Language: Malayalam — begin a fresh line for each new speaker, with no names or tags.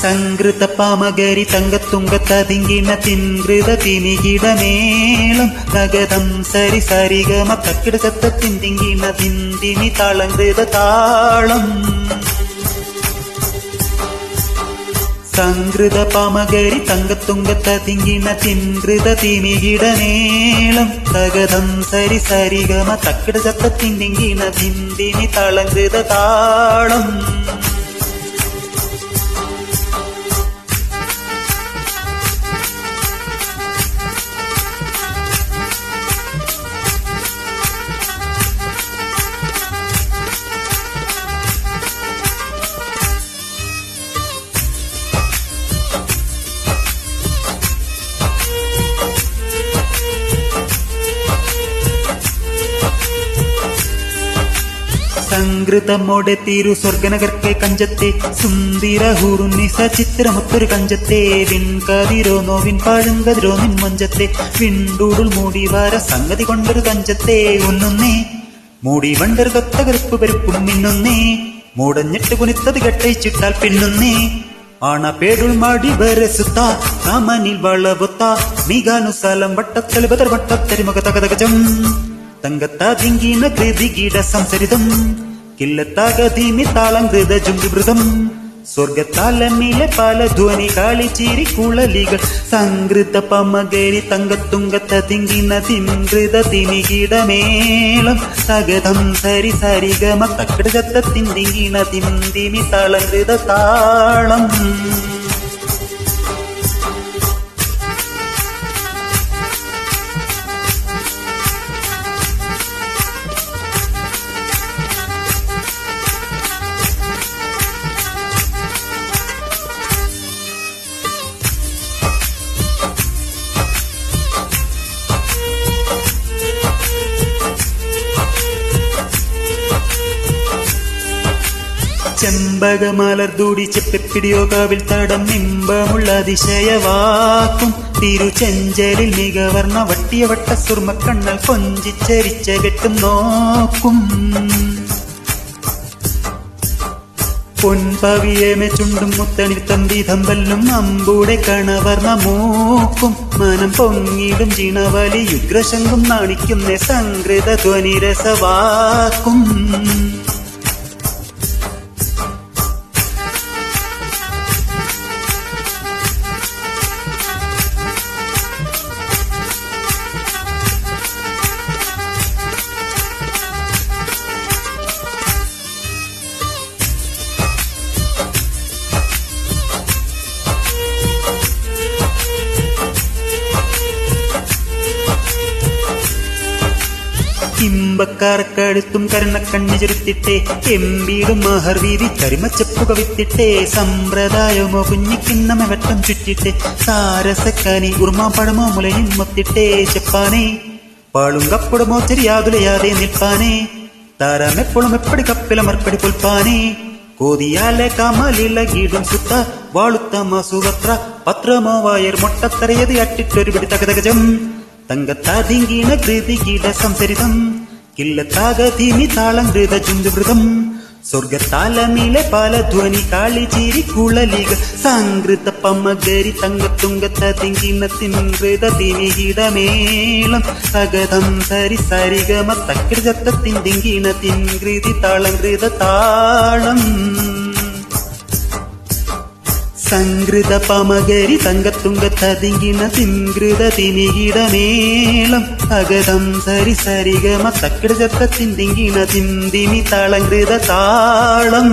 സംകൃത പാമകരി തങ്കത്തുങ്കത്തതിങ്കിണ തിൻകൃത തിനികിടമേളം തകതം സരി സരിഗമ തക്കിടകത്ത തിന്തിങ്കിണ തിന്തിനി താളങ്കൃത താളം സംകൃത പാമകരി തങ്കത്തുങ്കത്തതിങ്കിണ തിൻകൃത തിനികിടമേളം തകതം സരി സരിഗമ തക്കിടകത്ത തിന്തിങ്കിണ തിന്തിനി താളങ്കൃത താളം സംകൃതമോടെ തിരു സ്വർഗനഗർക്കെ കഞ്ചത്തെ സുന്ദര ഹൂറുന്നി സചിത്രമൊത്തൊരു കഞ്ചത്തെ വിൺകതിരോ നോവിൻ പാഴുങ്കതിരോ നിൻ മഞ്ചത്തെ വിണ്ടൂടുൾ മൂടി വാര സംഗതി കൊണ്ടൊരു കഞ്ചത്തെ ഒന്നൊന്നേ മൂടി വണ്ടൊരു കൊത്ത കറുപ്പ് പെരുപ്പും മിന്നൊന്നേ മൂടഞ്ഞിട്ട് കുനിത്തത് കെട്ടയിച്ചിട്ടാൽ പിന്നൊന്നേ ആണ പേടുൾ മാടി വരസുത്ത കാമനിൽ വളവൊത്ത മികാനുസാലം വട്ടത്തലി ബദർ വട്ടത്തരിമുഖ തകതകജം തങ്കത്താതിങ്കിണ കൃതികീട സംസരിതം കില്ലത്താകധീമി താളങ്കൃത ജുംബിവൃതം സ്വർഗത്താലമിലെ പല ധ്വനി കാളിച്ചിരി കുളലികൾ സംകൃത പമകരി തങ്കത്തുങ്കത്തിങ്കിണ തിൻകൃത തിനികിടമേളം തകതം സരി സരിഗമ തക്കിടകത്ത തിന്തിങ്കിണ തിന്തിമി താളങ്കൃത താളം ചെമ്പകമലർദൂടി ചെപ്പിപ്പിടിയോ കാവിൽ തടം നിമ്പമുള്ള അതിശയവാക്കും തിരുചെഞ്ചലിൽ മികവർണ്ണ വട്ടിയ വട്ട സുർമക്കണ്ണൽ കൊഞ്ചിച്ചരിച്ച കെട്ടും നോക്കും പൊൻപവിയമെ ചുണ്ടും മുത്തണി തമ്പി തമ്പല്ലും അമ്പൂടെ കണവർണ്ണ മൂക്കും മനം പൊങ്ങിടും ചിണവലി യുഗ്രശങ്കും നാണിക്കുന്ന സംകൃത ധ്വനിരസവാക്കും ഇമ്പക്കാർക്കടുത്തും കരുണക്കണ്ണി ചെറുത്തിട്ടേ എമ്പീടും മഹർവീതി കരിമച്ചപ്പുക വിത്തിട്ടേ സമ്പ്രദായമോ കുഞ്ഞിക്കിണ്ണമ വട്ടം ചുറ്റിട്ടേ സാരസക്കനി ഉർമാപ്പഴമോ മുലയും മൊത്തിട്ടേ ചെപ്പാനേ പാളും കപ്പുടമോ ചെറിയാതുലയാതെ നിൽപ്പാനേ താരമെപ്പോഴും എപ്പടി കപ്പിലമർപ്പടി പുൽപ്പാനേ കോതിയാലെ കമലില ഗീടും സുത്ത വാളുത്തമ സുവത്ര പത്രമോ വായർ മൊട്ടത്തറയത് അട്ടിട്ടൊരു പിടി തകതകജം തങ്കത്താതിങ്കിണ കൃതികീട സംസരിതം കില്ലത്താകധീമി താളങ്കൃത ജുംബിവൃതം സ്വർഗത്താലമിലെ പല ധ്വനി കാളിച്ചിരി കുളലികൾ സംകൃത പമകരി തങ്കത്തുങ്കത്തിങ്കിണ തിൻകൃത തിനികിടമേളം തകതം സരി സരിഗമ തക്കിടകത്ത തിന്തിങ്കിണ തിൻകൃതി താളങ്കൃത താളം സംകൃത പമകരി തങ്കത്തുങ്കത്തിങ്കിണ തിൻകൃത തിനികിടമേളം തകതം സരി സരിഗമ തക്കിടകത്ത തിന്തിങ്കിണ തിന്തിമി താളങ്കൃത താളം